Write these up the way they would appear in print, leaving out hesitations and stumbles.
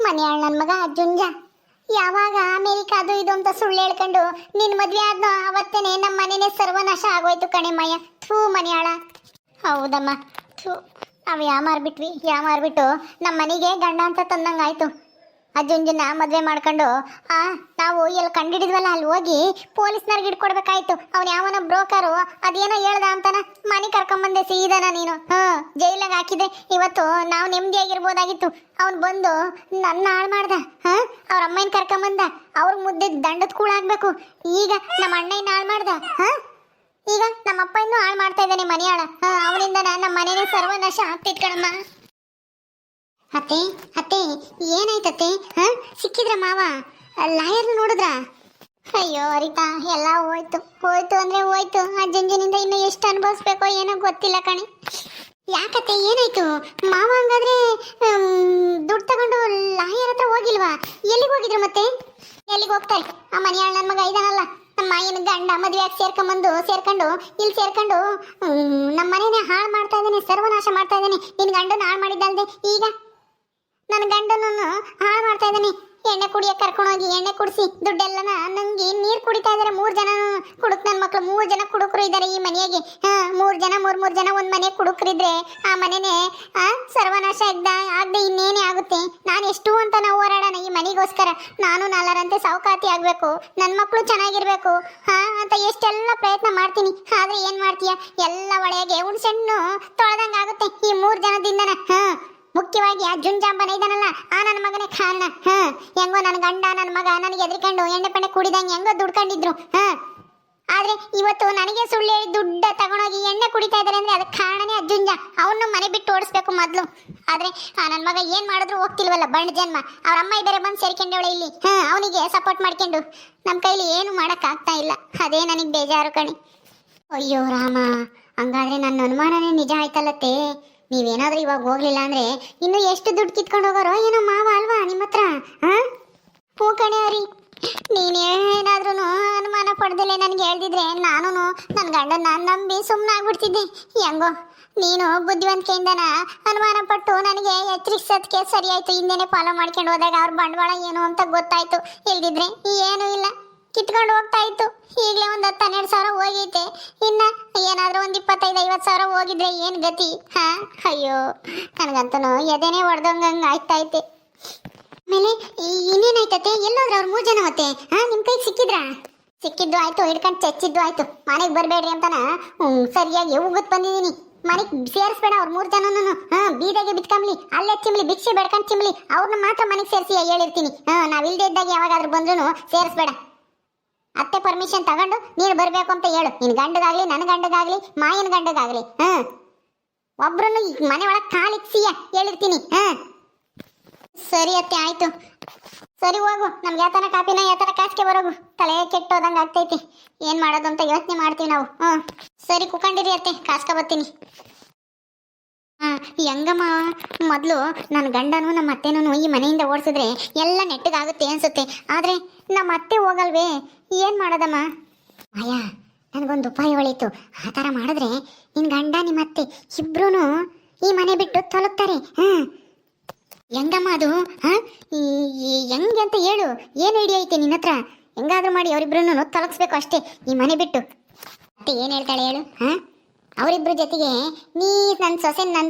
ಮನೆಯಾಳ ನನ್ನ ಮಗ ಅಜ್ಜುಂಜ ಯಾವಾಗ ಅಮೇರಿಕಾ ಅದು ಇದು ಅಂತ ಸುಳ್ಳು ಹೇಳ್ಕೊಂಡು ನಿನ್ ಮದ್ವೆ ಆದ್ನೋ ಅವತ್ತೇನೆ ನಮ್ಮ ಮನೆನೇ ಸರ್ವನಾಶ ಆಗೋಯ್ತು ಕಣೆ ಮಯ್ಯ. ಥೂ ಮನೆಯಾಳ. ಹೌದಮ್ಮ, ಥೂ ನಾವು ಯಾಮಾರ್ಬಿಟ್ಟು ನಮ್ಮ ಮನೆಗೆ ಗಂಡ ಅಂತ ತಂದಂಗಾಯ್ತು. ಅಜ್ಜುಂಜನ ಮದುವೆ ಮಾಡ್ಕೊಂಡು ನಾವು ಎಲ್ಲಿ ಕಂಡಿಡಿದ್ವಲ್ಲ ಅಲ್ಲಿ ಹೋಗಿ ಪೊಲೀಸ್ನವ್ರಿಗೆ ಇಟ್ಕೊಡ್ಬೇಕಾಯ್ತು. ಅವ್ನು ಯಾವನ ಬ್ರೋಕರು ಅದೇನೋ ಹೇಳ್ದ ಅಂತಾನ ಮನೆ ಕರ್ಕೊಂಬಂದೆ ಸೀದಾನ ನೀನು. ಜೈಲಾಗ ಹಾಕಿದೆ. ಇವತ್ತು ನಾವು ನೆಮ್ಮದಿಯಾಗಿರ್ಬೋದಾಗಿತ್ತು. ಅವ್ನು ಬಂದು ನನ್ನ ಹಾಳು ಮಾಡ್ದ. ಅವ್ರ ಅಮ್ಮನ ಕರ್ಕೊಂಬಂದ. ಅವ್ರ ಮುದ್ದೆ ದಂಡದ ಕೂಳಾಗ್ಬೇಕು. ಈಗ ನಮ್ಮ ಅಣ್ಣನ ಹಾಳು ಮಾಡ್ದ. ಈಗ ನಮ್ಮ ಅಪ್ಪ ಇನ್ನೂ ಹಾಳು ಮಾಡ್ತಾ ಇದ್ದಾನೆ ಮನೆಯಾಳ. ಅವನಿಂದ ನಮ್ಮ ಮನೇನೆ ಸರ್ವನಾಶ ಆಗ್ತಿತ್ತು ಕಣಮ್ಮ. ಅತ್ತೆ ಅತ್ತೆ ಏನಾಯ್ತತ್ತೆ? ಸಿಕ್ಕಿದ್ರ ಮಾವ? ಲಾಯರ್ ನೋಡಿದ್ರ? ಅಯ್ಯೋ ಅರಿತಾ, ಎಲ್ಲ ಹೋಯ್ತು ಅಂದ್ರೆ ಹೋಯ್ತು. ಆ ಜಂಜನಿಂದ ಇನ್ನು ಎಷ್ಟು ಅನುಭವಿಸ್ಬೇಕೋ ಏನೋ ಗೊತ್ತಿಲ್ಲ ಕಣೆ. ಯಾಕತ್ತೆ ಏನಾಯ್ತು? ಮಾವ ಹಂಗಾದ್ರೆ ದುಡ್ಡು ತಗೊಂಡು ಲಾಯರ್ ಹತ್ರ ಹೋಗಿಲ್ವಾ? ಎಲ್ಲಿಗೆ ಹೋಗಿದ್ರು ಮತ್ತೆ? ಎಲ್ಲಿಗೆ ಹೋಗ್ತಾರೆ? ಆ ಮನೆಯಾಳ ನನ್ನ ಮಗ ಇದಾನಲ್ಲ, ನಮ್ಮ ಮಾಯನ ಗಂಡ ಮದುವೆಯಾಗಿ ಸೇರ್ಕೊಂಡು ಇಲ್ಲಿ ಸೇರ್ಕೊಂಡು ನಮ್ಮ ಮನೇನೆ ಹಾಳು ಮಾಡ್ತಾ ಇದ್ದಾನೆ, ಸರ್ವನಾಶ ಮಾಡ್ತಾ ಇದ್ದಾನೆ. ನಿನ್ನ ಗಂಡನ ಹಾಳು ಮಾಡಿದ್ದಲ್ದೆ ಈಗ ನನ್ನ ಗಂಡನನ್ನು ಹಾಳು ಮಾಡ್ತಾ ಇದ್ದಾನೆ. ಎಣ್ಣೆ ಕುಡಿಯಕ್ಕೆ ಕರ್ಕೊಂಡೋಗಿ ಎಣ್ಣೆ ಕುಡಿಸಿ ದುಡ್ಡೆಲ್ಲನ ನಂಗೆ ನೀರು ಕುಡಿತಾ ಇದ್ದಾರೆ. 3 ಜನ ಕುಡುಕ್ ನನ್ನ ಮಕ್ಳು, 3 ಜನ ಕುಡುಕರು ಇದ್ದಾರೆ ಈ ಮನೆಗೆ. 3 ಜನ ಮೂರ್ ಜನ ಒಂದು ಮನೆ ಕುಡುಕರಿದ್ರೆ ಆ ಮನೆನೇ ಸರ್ವನಾಶ ಆಗದೆ ಇನ್ನೇನೇ ಆಗುತ್ತೆ. ನಾನು ಎಷ್ಟು ಅಂತ ನಾವು ಹೋರಾಡೋಣ ಈ ಮನೆಗೋಸ್ಕರ. ನಾನು ನಾಲ್ಕರಂತೆ ಸಾವುಕಾತಿ ಆಗಬೇಕು, ನನ್ನ ಮಕ್ಕಳು ಚೆನ್ನಾಗಿರ್ಬೇಕು ಅಂತ ಎಷ್ಟೆಲ್ಲ ಪ್ರಯತ್ನ ಮಾಡ್ತೀನಿ. ಆದ್ರೆ ಏನ್ ಮಾಡ್ತೀಯ? ಎಲ್ಲ ಒಳಗೆ ಹುಣ್ಸೆಣ್ಣು ತೊಳೆದಂಗೆ ಆಗುತ್ತೆ ಈ 3 ಜನದಿಂದನ. ಮುಖ್ಯವಾಗಿ ಆ ಜುಂಜಾಂಬನ ಇದಾನಲ್ಲ, ಆ ನನ್ನ ಮಗನೇ ಖಾನ. ಹೆಂಗೋ ನನ್ನ ಗಂಡ ನನ್ನ ಮಗ ನನಗೆ ಎದ್ರಿಕೊಂಡು ಎಣ್ಣೆ ಪಣ್ಣೆ ಕುಡಿದಂಗೆ ಹೆಂಗೋ ದುಡ್ಕೊಂಡಿದ್ರು. ಆದ್ರೆ ಇವತ್ತು ನನಗೆ ಸುಳ್ಳು ಹೇಳಿ ದುಡ್ಡ ತಗೊಂಡೋಗಿ ಎಣ್ಣೆ ಕುಡಿತಾ ಇದ್ದಾರೆ ಅಂದ್ರೆ ಅದಕ್ಕೆ ಕಾರಣನೇ ಅಜ್ಜುಂಜ. ಅವನು ಮನೆ ಬಿಟ್ಟು ಓಡಿಸ್ಬೇಕು ಮೊದಲು. ಆದ್ರೆ ಆ ನನ್ನ ಮಗ ಏನ್ ಮಾಡಿದ್ರು ಹೋಗ್ತಿಲ್ವಲ್ಲ ಬಂಡ್ ಜನ್ಮ. ಅವ್ರ ಅಮ್ಮ ಬೇರೆ ಬಂದು ಸೇರ್ಕೊಂಡವಳೆ ಇಲ್ಲಿ. ಅವನಿಗೆ ಸಪೋರ್ಟ್ ಮಾಡ್ಕೊಂಡು ನಮ್ಮ ಕೈಲಿ ಏನು ಮಾಡಕ್ ಆಗ್ತಾ ಇಲ್ಲ. ಅದೇ ನನಗೆ ಬೇಜಾರು ಕಣಿ. ಅಯ್ಯೋ ರಾಮ, ಹಂಗಾದ್ರೆ ನನ್ನ ಅನುಮಾನನೇ ನಿಜ ಆಯ್ತಲ್ಲತ್ತೆ. ನೀವೇನಾದ್ರೂ ಇವಾಗ ಹೋಗ್ಲಿಲ್ಲ ಅಂದ್ರೆ ಇನ್ನು ಎಷ್ಟು ದುಡ್ಡು ಕಿತ್ಕೊಂಡು ಹೋಗೋರೋ ಏನೋ ಮಾವ ಅಲ್ವಾ ನಿಮ್ಮ ಹತ್ರ? ಹೂ ಕಣೆ ಅವ್ರಿ, ನೀನೇನಾದ್ರೂ ಅನುಮಾನ ಪಡ್ದಿಲ್ಲ ನನಗೆ ಹೇಳ್ದಿದ್ರೆ ನಾನು ನನ್ನ ಗಂಡನ ನಂಬಿ ಸುಮ್ಮನಾಗ್ಬಿಡ್ತಿದ್ದೆ. ಹೆಂಗೋ ನೀನು ಬುದ್ಧಿವಂತಿಕೆಯಿಂದನ ಅನುಮಾನ ಪಟ್ಟು ನನಗೆ ಎಚ್ಚರಿಸೋದಕ್ಕೆ ಸರಿ ಆಯ್ತು. ಹಿಂದೆನೆ ಫಾಲೋ ಮಾಡ್ಕೊಂಡು ಹೋದಾಗ ಅವ್ರ ಬಂಡವಾಳ ಏನು ಅಂತ ಗೊತ್ತಾಯ್ತು. ಇಲ್ದಿದ್ರೆ ಏನೂ ಇಲ್ಲ, ಕಿತ್ಕೊಂಡು ಹೋಗ್ತಾ ಇತ್ತು. ಈಗಲೇ ಒಂದು 10-12 ಸಾವಿರ ಹೋಗೈತೆ. ಇನ್ನ ಏನಾದ್ರೂ ಒಂದು 25-50 ಸಾವಿರ ಹೋಗಿದ್ರೆ ಏನ್ ಗತಿ? ಅಯ್ಯೋ ನನಗಂತೂ ಎದೆನೇ ಹೊಡೆದಂಗ ಆಯ್ತೈತೆ. ಆಮೇಲೆ ಇನ್ನೇನಾಯ್ತತೆ? ಎಲ್ಲೋದ್ರ ಅವ್ರು 3 ಜನ ಮತ್ತೆ? ನಿಮ್ ಕೈಗೆ ಸಿಕ್ಕಿದ್ದು ಆಯ್ತು, ಹಿಡ್ಕೊಂಡು ಚಚ್ಚಿದ್ದು ಆಯ್ತು. ಮನೆಗೆ ಬರಬೇಡ್ರಿ ಅಂತಾನ ಸರಿಯಾಗಿ ಉಗತ್ ಬಂದಿದ್ದೀನಿ. ಮನೆಗೆ ಸೇರಿಸ್ಬೇಡ ಅವ್ರು 3 ಜನನು. ಬೀದಿಗೆ ಬಿತ್ಕೊಂಬ್ಲಿ, ಅಲ್ಲೇ ಚಿಮ್ಲಿ, ಭಿಕ್ಷೆ ಬೇಡ್ಕೊಂಡು ಚಿಮ್ಲಿ, ಅವ್ರನ್ನ ಮಾತ್ರ ಮನೆಗೆ ಸೇರಿಸಿ ಹೇಳಿರ್ತೀನಿ. ನಾವಿಲ್ದೇ ಇದ್ದಾಗ ಯಾವಾಗಾದ್ರೂ ಬಂದ್ರು ಸೇರಿಸ್ಬೇಡ. ಅತ್ತೆ ಪರ್ಮಿಷನ್ ತಗೊಂಡು ನೀನು ಬರ್ಬೇಕು ಅಂತ ಹೇಳು. ನಿನ್ ಗಂಡಗಾಗ್ಲಿ, ನನ್ನ ಗಂಡಗಾಗ್ಲಿ, ಮಾಯನ ಗಂಡಗಾಗ್ಲಿ. ಒಬ್ರನ್ನು ಮನೆ ಒಳಗೆ ಕಾಲಿಕ್ಸಿಯ ಹೇಳಿರ್ತೀನಿ. ಸರಿ ಅತ್ತೆ ಆಯ್ತು. ಸರಿ ಹೋಗು, ನಮ್ಗೆ ಯಾತನ ಕಾಪಿನ ಯಾತನ ಕಾಸಿಗೆ ಬರೋಗು. ತಲೆ ಕೆಟ್ಟೋದಂಗೆ ಆಗ್ತೈತಿ. ಏನ್ ಮಾಡೋದು ಅಂತ ಯೋಚನೆ ಮಾಡ್ತೀವಿ ನಾವು. ಸರಿ ಕುಕೊಂಡಿರಿ ಅತ್ತೆ, ಕಾಸ್ಕ ಬರ್ತೀನಿ. ಹೆಂಗಮ್ಮ, ಮೊದಲು ನನ್ನ ಗಂಡನು ನಮ್ಮ ಅತ್ತೆನೂ ಈ ಮನೆಯಿಂದ ಓಡಿಸಿದ್ರೆ ಎಲ್ಲ ನೆಟ್ಟಗಾಗುತ್ತೆ ಅನ್ಸುತ್ತೆ. ಆದ್ರೆ ನಮ್ಮ ಅತ್ತೆ ಹೋಗಲ್ವೇ, ಏನ್ ಮಾಡೋದಮ್ಮ? ಅಯ್ಯ, ನನಗೊಂದು ಉಪಾಯ ಹೊಳಿತು. ಆ ಥರ ಮಾಡಿದ್ರೆ ನಿನ್ನ ಗಂಡ ನಿಮ್ಮ ಅತ್ತೆ ಇಬ್ರು ಈ ಮನೆ ಬಿಟ್ಟು ತೊಲಗ್ತಾರೆ. ಹೆಂಗಮ್ಮ ಅದು? ಹೆಂಗೆ ಅಂತ ಹೇಳು. ಏನು ಐಡಿಯಾ ಐತೆ ನಿನ್ನ ಹತ್ರ? ಹೆಂಗಾದ್ರೂ ಮಾಡಿ ಅವರಿಬ್ರು ತೊಲಗಿಸ್ಬೇಕು ಅಷ್ಟೇ ಈ ಮನೆ ಬಿಟ್ಟು. ಅತ್ತೆ ಏನು ಹೇಳ್ತಾಳೆ ಹೇಳು? ಅವರಿಬ್ರು ಜೊತೆಗೆ ನೀ ನನ್ನ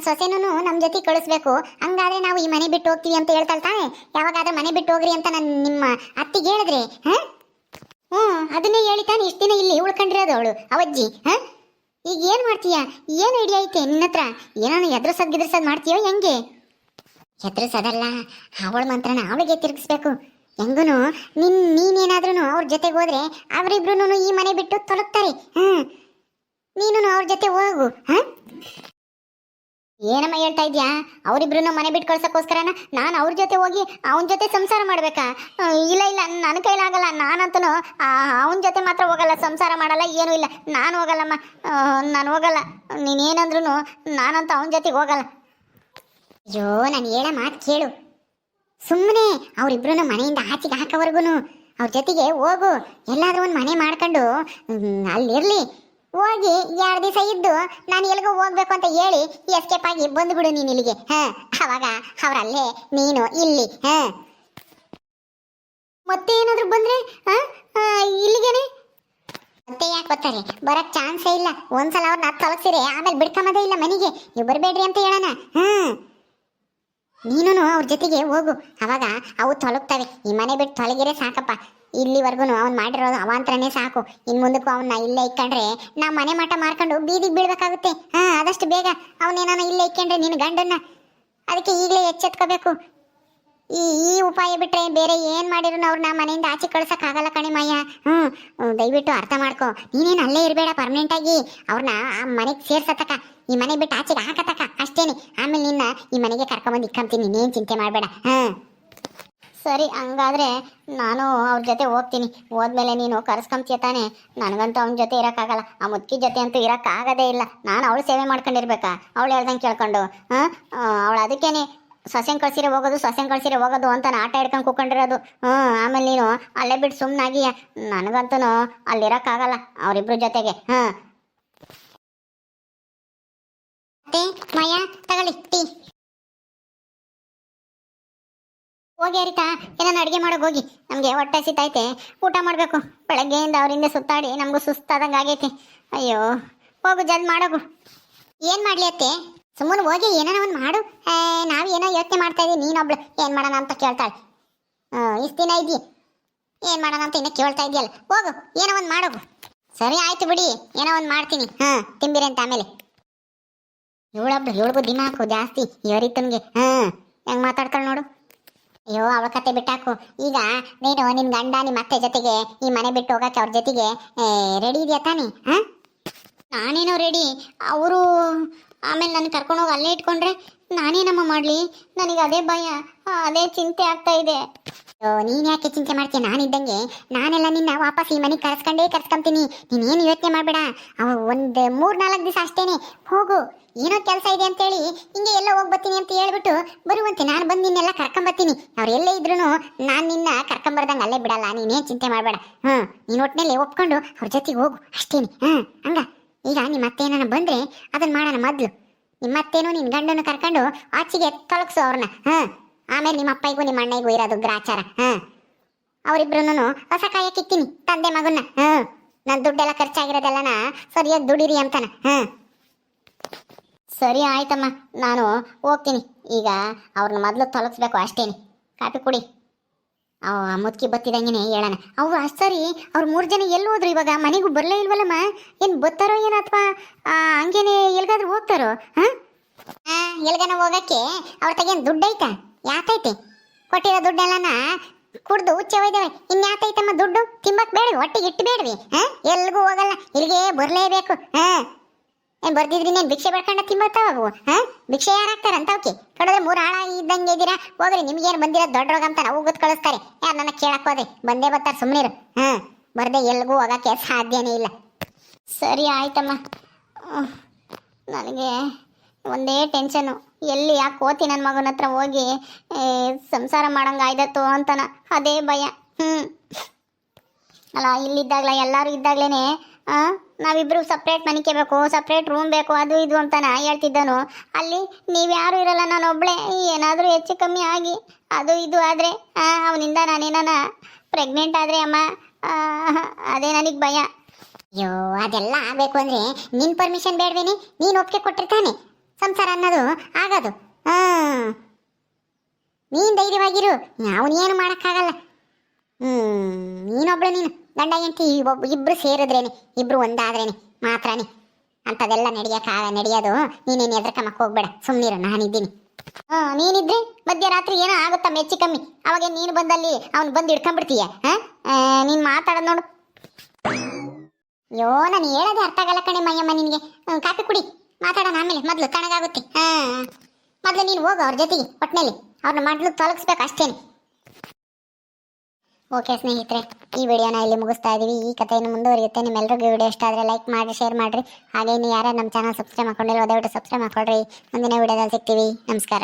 ಸೊಸೆನೂ ನಮ್ಮ ಜೊತೆ ಕಳಿಸ್ಬೇಕು. ಹಂಗಾದ್ರೆ ನಾವು ಈ ಮನೆ ಬಿಟ್ಟು ಹೋಗ್ತೀವಿ ಅಂತ ಹೇಳ್ತಾಳೆ ತಾನೆ. ಯಾವಾಗಾದ್ರೂ ಮನೆ ಬಿಟ್ಟು ಹೋಗ್ರಿ ಅಂತ ನಾನು ನಿಮ್ಮ ಅತ್ತಿಗೆ ಹೇಳಿದ್ರೆ ಅದನ್ನೇ ಹೇಳಿ ತಾನೆ ಇಷ್ಟು ದಿನ ಇಲ್ಲಿ ಉಳ್ಕೊಂಡಿರೋದು ಅವಳು ಅವಜ್ಜಿ. ಈಗ ಏನು ಮಾಡ್ತೀಯ? ಏನು ಐಡಿಯಾ ಐತೆ ನಿನ್ನ ಹತ್ರ? ಏನೋ ಎದುರಿಸೋದು ಮಾಡ್ತೀಯೋ ಹೆಂಗೆ? ಎದುರಿಸೋದಲ್ಲ, ಅವಳ ಮಂತ್ರನ ಅವಳಿಗೆ ತಿರುಗಿಸ್ಬೇಕು. ಹೆಂಗೂ ನೀನೇನಾದ್ರೂ ಅವ್ರ ಜೊತೆಗೆ ಹೋದ್ರೆ ಅವರಿಬ್ರು ಈ ಮನೆ ಬಿಟ್ಟು ತೊಲಗ್ತಾರೆ. ನೀನು ಅವ್ರ ಜೊತೆ ಹೋಗು. ಏನಮ್ಮ ಹೇಳ್ತಾ ಇದ್ಯಾ? ಅವರಿಬ್ರು ಮನೆ ಬಿಟ್ಟು ಕಳ್ಸಕ್ಕೋಸ್ಕರನ ನಾನು ಅವ್ರ ಜೊತೆ ಹೋಗಿ ಅವನ ಜೊತೆ ಸಂಸಾರ ಮಾಡ್ಬೇಕಾ? ಇಲ್ಲ ನನ್ನ ಕೈಲಾಗಲ್ಲ. ನಾನಂತೂ ಅವನ ಜೊತೆ ಮಾತ್ರ ಹೋಗಲ್ಲ, ಸಂಸಾರ ಮಾಡಲ್ಲ, ಏನೂ ಇಲ್ಲ. ನಾನು ಹೋಗಲ್ಲಮ್ಮ, ನಾನು ಹೋಗಲ್ಲ. ನೀನೇನಂದ್ರೂ ನಾನಂತೂ ಅವನ ಜೊತೆಗೆ ಹೋಗಲ್ಲ. ಅಯ್ಯೋ, ನಾನು ಹೇಳ ಮಾತು ಕೇಳು. ಸುಮ್ಮನೆ ಅವರಿಬ್ರು ಮನೆಯಿಂದ ಆಚೆಗೆ ಹಾಕೋವರೆಗೂ ಅವ್ರ ಜೊತೆಗೆ ಹೋಗು. ಎಲ್ಲಾದ್ರೂ ಒಂದು ಮನೆ ಮಾಡ್ಕೊಂಡು ಅಲ್ಲಿರ್ಲಿ. ಹೋಗಿ 2 ದಿವಸ ಇದ್ದು ನಾನು ಎಲ್ಗೋ ಹೋಗ್ಬೇಕು ಅಂತ ಹೇಳಿ ಎಸ್ಕೇಪ್ ಆಗಿ ಬಂದ್ಬಿಡು ನೀನು ಇಲ್ಲಿಗೆ. ಅವಾಗ ಅವರಲ್ಲೇ ನೀನು ಇಲ್ಲಿ. ಮತ್ತೆ ಏನಾದ್ರು ಬಂದ್ರೆ ಇಲ್ಲಿಗೇನೆ ಮತ್ತೆ ಯಾಕೆ ಬರ್ತಾರೆ? ಬರಕ್ ಚಾನ್ಸೇ ಇಲ್ಲ. ಒಂದ್ಸಲ ಅವ್ರನ್ನ ತೊಲಗ್ಸಿರೆ ಆಮೇಲೆ ಬಿಡ್ಕೊಂಬದೇ ಇಲ್ಲ ಮನೆಗೆ. ನೀವು ಬರಬೇಡ್ರಿ ಅಂತ ಹೇಳೋಣ. ನೀನು ಅವ್ರ ಜೊತೆಗೆ ಹೋಗು, ಅವಾಗ ಅವು ತೊಲಗ್ತವೆ. ಈ ಮನೆ ಬಿಟ್ಟು ತೊಲಗಿರೆ ಸಾಕಪ್ಪ. ಇಲ್ಲಿವರೆಗೂ ಅವ್ನು ಮಾಡಿರೋದು ಅವಾಂತರನೇ ಸಾಕು. ಇನ್ನು ಮುಂದಕ್ಕೂ ಅವನ್ನ ಇಲ್ಲೇ ಇಕ್ಕಂಡ್ರೆ ನಾವು ಮನೆ ಮಠ ಮಾರ್ಕೊಂಡು ಬೀದಿಗೆ ಬೀಳ್ಬೇಕಾಗುತ್ತೆ. ಆದಷ್ಟು ಬೇಗ ಅವನೇನಾನ ಇಲ್ಲೇ ಇಕ್ಕಂಡ್ರೆ ನಿನ್ನ ಗಂಡನ್ನ. ಅದಕ್ಕೆ ಈಗಲೇ ಎಚ್ಚೆತ್ಕೋಬೇಕು. ಈ ಉಪಾಯ ಬಿಟ್ರೆ ಬೇರೆ ಏನು ಮಾಡಿದ್ರು ಅವ್ರನ್ನ ಮನೆಯಿಂದ ಆಚೆ ಕಳ್ಸೋಕ್ಕಾಗಲ್ಲ ಕಣೆ ಮಾಯ. ದಯವಿಟ್ಟು ಅರ್ಥ ಮಾಡ್ಕೊ. ನೀನೇನು ಅಲ್ಲೇ ಇರಬೇಡ ಪರ್ಮನೆಂಟಾಗಿ. ಅವ್ರನ್ನ ಆ ಮನೆಗೆ ಸೇರ್ಸತಕ, ಈ ಮನೆ ಬಿಟ್ಟು ಆಚೆಗೆ ಹಾಕತಕ ಅಷ್ಟೇನೆ. ಆಮೇಲೆ ನಿನ್ನ ಈ ಮನೆಗೆ ಕರ್ಕೊಂಬಂದು ಇಕ್ಕಂತೀನಿ. ನೀನೇನು ಚಿಂತೆ ಮಾಡಬೇಡ. ಸರಿ, ಹಂಗಾದ್ರೆ ನಾನು ಅವ್ರ ಜೊತೆ ಹೋಗ್ತೀನಿ. ಹೋದ್ಮೇಲೆ ನೀನು ಕರ್ಸ್ಕೊಂತೀಯ ತಾನೆ? ನನಗಂತೂ ಅವನ ಜೊತೆ ಇರೋಕ್ಕಾಗಲ್ಲ. ಆ ಮುದುಕಿ ಜೊತೆ ಅಂತೂ ಇರೋಕ್ಕಾಗೋದೇ ಇಲ್ಲ. ನಾನು ಅವಳು ಸೇವೆ ಮಾಡ್ಕೊಂಡಿರ್ಬೇಕಾ? ಅವಳು ಹೇಳ್ದಂಗೆ ಕೇಳ್ಕೊಂಡು ಅವಳು ಅದಕ್ಕೇನೆ ಸೊಸೆಂಗೆ ಕಳ್ಸಿರೆ ಹೋಗೋದು, ಸೊಸೆಂಗೆ ಕಳ್ಸಿರೆ ಹೋಗೋದು ಅಂತ ಆಟ ಹಿಡ್ಕೊಂಡು ಕೂತ್ಕೊಂಡಿರೋದು. ಆಮೇಲೆ ನೀನು ಅಲ್ಲೇ ಬಿಟ್ಟು ಸುಮ್ಮನಾಗಿ. ನನಗಂತೂ ಅಲ್ಲಿರೋಕ್ಕಾಗಲ್ಲ ಅವರಿಬ್ರ ಜೊತೆಗೆ. ಮತ್ತೆ ಮಾಯಾ ತಗೊಳ್ಳಿ ಟೀ. ಹೋಗಿ ಅರಿತಾ, ಏನಾನು ಅಡುಗೆ ಮಾಡೋಕೆ ಹೋಗಿ. ನಮಗೆ ಹೊಟ್ಟೆ ಹಸಿತೈತೆ, ಊಟ ಮಾಡಬೇಕು. ಬೆಳಗ್ಗೆಯಿಂದ ಅವರಿಂದ ಸುತ್ತಾಡಿ ನಮಗೂ ಸುಸ್ತಾದಂಗೆ ಆಗೈತೆ. ಅಯ್ಯೋ, ಹೋಗು ಜಲ್ದಿ ಮಾಡೋಗು. ಏನು ಮಾಡಲಿ ಅತ್ತೆ? ಸುಮ್ಮನೆ ಹೋಗಿ ಏನಾನ ಒಂದು ಮಾಡು. ನಾವೇನೋ ಯೋಚನೆ ಮಾಡ್ತಾ ಇದ್ದೀವಿ, ನೀನೊಬ್ಳು ಏನು ಮಾಡೋಣ ಅಂತ ಕೇಳ್ತಾಳೆ. ಇಷ್ಟು ದಿನ ಇದೆಯಾ ಏನು ಮಾಡೋಣ ಅಂತ ಇನ್ನೂ ಕೇಳ್ತಾ ಇದೆಯಲ್ಲ. ಹೋಗು, ಏನೋ ಒಂದು ಮಾಡೋಗು. ಸರಿ ಆಯ್ತು ಬಿಡಿ, ಏನೋ ಒಂದು ಮಾಡ್ತೀನಿ. ತಿಂಬಿರಿ ಅಂತ ಆಮೇಲೆ. ಇವಳು ಬುದ್ಧಿ ಹಾಕು ಜಾಸ್ತಿ ಇವರಿತ್ತನ್ಗೆ. ಹೆಂಗೆ ಮಾತಾಡ್ತಾಳೆ ನೋಡು. ಅಯ್ಯೋ, ಅವಳ ಕತೆ ಬಿಟ್ಟಾಕು. ಈಗ ನೀನು ನಿನ್ನ ಗಂಡ ನಿಮ್ಮ ಅತ್ತೆ ಜೊತೆಗೆ ಈ ಮನೆ ಬಿಟ್ಟು ಹೋಗಕ್ಕೆ ಅವ್ರ ಜೊತೆಗೆ ರೆಡಿ ಇದೆಯಾ ತಾನೇ? ನಾನೇನೋ ರೆಡಿ. ಅವರು ಆಮೇಲೆ ನನ್ನ ಕರ್ಕೊಂಡೋಗಿ ಅಲ್ಲೇ ಇಟ್ಕೊಂಡ್ರೆ ನಾನೇನಮ್ಮ ಮಾಡಲಿ? ನನಗೆ ಅದೇ ಭಯ, ಅದೇ ಚಿಂತೆ ಆಗ್ತಾ ಇದೆ. ನೀನು ಯಾಕೆ ಚಿಂತೆ ಮಾಡ್ತೀಯ? ನಾನಿದ್ದಂಗೆ ನಾನೆಲ್ಲ ನಿನ್ನ ವಾಪಸ್ ಈ ಮನೆಗೆ ಕರ್ಸ್ಕೊಂತೀನಿ. ನೀನೇನು ಯೋಚನೆ ಮಾಡಬೇಡ. ಅವು ಒಂದು 3-4 ದಿವಸ ಅಷ್ಟೇನೆ ಹೋಗು. ಏನೋ ಕೆಲಸ ಇದೆ ಅಂತೇಳಿ ಹಿಂಗೆ ಎಲ್ಲ ಹೋಗ್ಬರ್ತೀನಿ ಅಂತ ಹೇಳ್ಬಿಟ್ಟು ಬರುವಂತೆ. ನಾನು ಬಂದು ನಿನ್ನೆಲ್ಲ ಕರ್ಕೊಂಬರ್ತೀನಿ. ಅವ್ರು ಎಲ್ಲೇ ಇದ್ರು ನಾನು ನಿನ್ನ ಕರ್ಕೊಂಬರ್ದಂಗೆ ಅಲ್ಲೇ ಬಿಡಲ್ಲ. ನೀನೇನು ಚಿಂತೆ ಮಾಡಬೇಡ. ನೀನು ಒಟ್ಟಿನಲ್ಲಿ ಒಪ್ಕೊಂಡು ಅವ್ರ ಜೊತೆಗೆ ಹೋಗು ಅಷ್ಟೇನೆ. ಹಂಗ ಈಗ ನಿಮ್ಮ ಅತ್ತೇನ ಬಂದರೆ ಅದನ್ನು ಮಾಡೋಣ. ಮೊದಲು ನಿಮ್ಮ ಅತ್ತೇನು ನಿನ್ನ ಗಂಡನ್ನು ಕರ್ಕೊಂಡು ಆಚೆಗೆ ತೊಲಗಿಸು ಅವ್ರನ್ನ. ಆಮೇಲೆ ನಿಮ್ಮ ಅಪ್ಪಗೂ ನಿಮ್ಮ ಅಣ್ಣಗೂ ಇರೋದು ಗ್ರಾಚಾರ. ಅವರಿಬ್ರು ಹೊಸ ಕಾಯಕ್ಕೆ ಇಕ್ತೀನಿ, ತಂದೆ ಮಗನ್ನ. ನನ್ನ ದುಡ್ಡೆಲ್ಲ ಖರ್ಚಾಗಿರೋದೆಲ್ಲನ ಸರಿಯಾಗಿ ದುಡಿರಿ ಅಂತಾನ. ಸರಿ ಆಯ್ತಮ್ಮ, ನಾನು ಹೋಗ್ತೀನಿ. ಈಗ ಅವ್ರನ್ನ ಮೊದಲು ತೊಲಗಿಸ್ಬೇಕು ಅಷ್ಟೇನೆ. ಕಾಪಿ ಕುಡಿ. ಆ ಮುದುಕಿ ಬತ್ತಿದಂಗೆ ಹೇಳೋಣ. ಅವು ಸರಿ, ಅವ್ರು 3 ಜನ ಎಲ್ಲಿ ಹೋದ್ರು? ಇವಾಗ ಮನೆಗೂ ಬರಲೇ ಇಲ್ವಲ್ಲಮ್ಮ. ಏನು ಬತ್ತಾರೋ ಏನೋ ಅಥವಾ ಹಂಗೇನೆ ಎಲ್ಗಾದ್ರೂ ಹೋಗ್ತಾರೋ? ಎಲ್ಗನ ಹೋಗಕ್ಕೆ ಅವ್ರ ತಗೇನು ದುಡ್ಡು ಐತಾ? ಯಾತೈತೆ? ಕೊಟ್ಟಿರೋ ದುಡ್ಡೆಲ್ಲನ ಕುಡ್ದು ಹುಚ್ಚೆ ಹೋಯ್ದವೆ. ಇನ್ಯಾತೈತಮ್ಮ ದುಡ್ಡು? ತಿಂಬಕ್ ಬೇಡವಿ, ಹೊಟ್ಟಿಗೆ ಇಟ್ಟು ಬೇಡವಿ. ಎಲ್ಗೂ ಹೋಗಲ್ಲ, ಇಲ್ಲಿಗೆ ಬರಲೇಬೇಕು. ಏನು ಬರ್ದಿದ್ರಿ? ನೀನು ಭಿಕ್ಷೆ ಬೆಳ್ಕೊಂಡ ತಿಂಬರ್ತಾವು? ಭಿಕ್ಷೆ ಯಾರು ಹಾಕ್ತಾರೆ ಅಂತವಕ್ಕೆ? ಕಡೋದ್ರೆ 3 ಆಳ ಇದ್ದಂಗೆ ಇದ್ದೀರಾ. ಹೋಗ್ರಿ, ನಿಮ್ಗೇನು ಬಂದಿರೋ ದೊಡ್ಡ ರೋಗ ಅಂತ ನಾವು ಗೊತ್ತು ಕಳಿಸ್ತಾರೆ. ಯಾರು ನನ್ನ ಕೇಳಕ್ಕೆ ಹೋದೆ? ಬಂದೇ ಬರ್ತಾರೆ, ಸುಮ್ಮನಿರು. ಬರ್ದೆ ಎಲ್ಗೂ ಹೋಗೋಕ್ಕೆ ಸಾಧ್ಯನೇ ಇಲ್ಲ. ಸರಿ ಆಯ್ತಮ್ಮ. ನನಗೆ ಒಂದೇ ಟೆನ್ಷನು. ಎಲ್ಲಿ ಯಾಕೆ ಹೋತಿ ನನ್ನ ಮಗನ ಹತ್ರ ಹೋಗಿ ಸಂಸಾರ ಮಾಡಂಗೆ ಆಯ್ದತ್ತು ಅಂತನ ಅದೇ ಭಯ. ಅಲ್ಲ, ಇಲ್ಲಿದ್ದಾಗಲ ಎಲ್ಲರೂ ಇದ್ದಾಗಲೇ ನಾವಿಬ್ಬರು ಸಪ್ರೇಟ್ ಮನೆ ಬೇಕು, ಸಪ್ರೇಟ್ ರೂಮ್ ಬೇಕು, ಅದು ಇದು ಅಂತಾನ ಹೇಳ್ತಿದ್ದನು. ಅಲ್ಲಿ ನೀವ್ಯಾರು ಇರಲ್ಲ, ನಾನು ಒಬ್ಬಳೇ. ಏನಾದರೂ ಹೆಚ್ಚು ಕಮ್ಮಿ ಆಗಿ ಅದು ಇದು ಆದರೆ ಅವನಿಂದ ನಾನೇನಾನ ಪ್ರೆಗ್ನೆಂಟ್ ಆದರೆ ಅಮ್ಮ, ಅದೇ ನನಗೆ ಭಯ. ಅಯ್ಯೋ, ಅದೆಲ್ಲ ಆಗಬೇಕು ಅಂದರೆ ನಿನ್ನ ಪರ್ಮಿಷನ್ ಬೇಡವೇನೆ? ನೀನು ಒಪ್ಪಿಗೆ ಕೊಟ್ಟಿರ್ತಾನೆ ಸಂಸಾರ ಅನ್ನೋದು ಆಗೋದು. ನೀನು ಧೈರ್ಯವಾಗಿರು, ಅವನೇನು ಮಾಡೋಕ್ಕಾಗಲ್ಲ. ನೀನೊಬ್ಳು, ನೀನು ಗಂಡ ಹೆಂಡತಿ ಇಬ್ರು ಸೇರಿದ್ರೇನೆ, ಇಬ್ರು ಒಂದಾದ್ರೇನೆ ಮಾತ್ರನೇ ಅಂಥದ್ದೆಲ್ಲ ನಡೆಯೋದು. ನೀನೇನು ಎದ್ರಕಮ್ಮಕ್ಕೆ ಹೋಗ್ಬೇಡ, ಸುಮ್ಮನಿರು, ನಾನಿದ್ದೀನಿ. ನೀನಿದ್ರೆ ಮಧ್ಯರಾತ್ರಿ ಏನೋ ಆಗುತ್ತಮ್ಮ ಹೆಚ್ಚು ಕಮ್ಮಿ. ಅವಾಗ ನೀನು ಬಂದಲ್ಲಿ ಅವ್ನು ಬಂದು ಹಿಡ್ಕೊಂಡ್ಬಿಡ್ತೀಯ. ನೀನು ಮಾತಾಡೋದು ನೋಡು. ಅಯ್ಯೋ, ನಾನು ಹೇಳೋದೇ ಅರ್ಥ ಆಗಲ್ಲ ಕಣೆ ಮಯ್ಯಮ್ಮ ನಿನಗೆ. ಕಾಫಿ ಕುಡಿ, ಮಾತಾಡೋಣ ಆಮೇಲೆ. ಮೊದಲು ತಣ್ಣಗಾಗುತ್ತೆ. ಮೊದಲು ನೀನು ಹೋಗು ಅವ್ರ ಜೊತೆಗೆ. ಒಟ್ಟಿನಲ್ಲಿ ಅವ್ರನ್ನ ಮೊದಲು ತೊಲಗಿಸ್ಬೇಕು ಅಷ್ಟೇನೆ. ಓಕೆ ಸ್ನೇಹಿತರೆ, ಈ ವಿಡಿಯೋನ ಇಲ್ಲಿ ಮುಗಿಸ್ತಾ ಇದ್ದೀವಿ. ಈ ಕಥೆಯನ್ನು ಮುಂದುವರಿಯುತ್ತೆ. ನಿಮ್ಮೆಲ್ಲರಿಗೂ ವಿಡಿಯೋ ಇಷ್ಟ ಆದರೆ ಲೈಕ್ ಮಾಡಿ, ಶೇರ್ ಮಾಡಿರಿ. ಹಾಗೆ ನೀವು ಯಾರು ನಮ್ಮ ಚಾನಲ್ ಸಬ್ಸ್ಕ್ರೈಬ್ ಮಾಡ್ಕೊಂಡಿರೋ ದಯವಿಟ್ಟು ಸಬ್ಸ್ಕ್ರೈಬ್ ಮಾಡ್ಕೊಳ್ರಿ. ಮುಂದಿನ ವಿಡಿಯೋದಲ್ಲಿ ಸಿಗ್ತೀವಿ. ನಮಸ್ಕಾರ.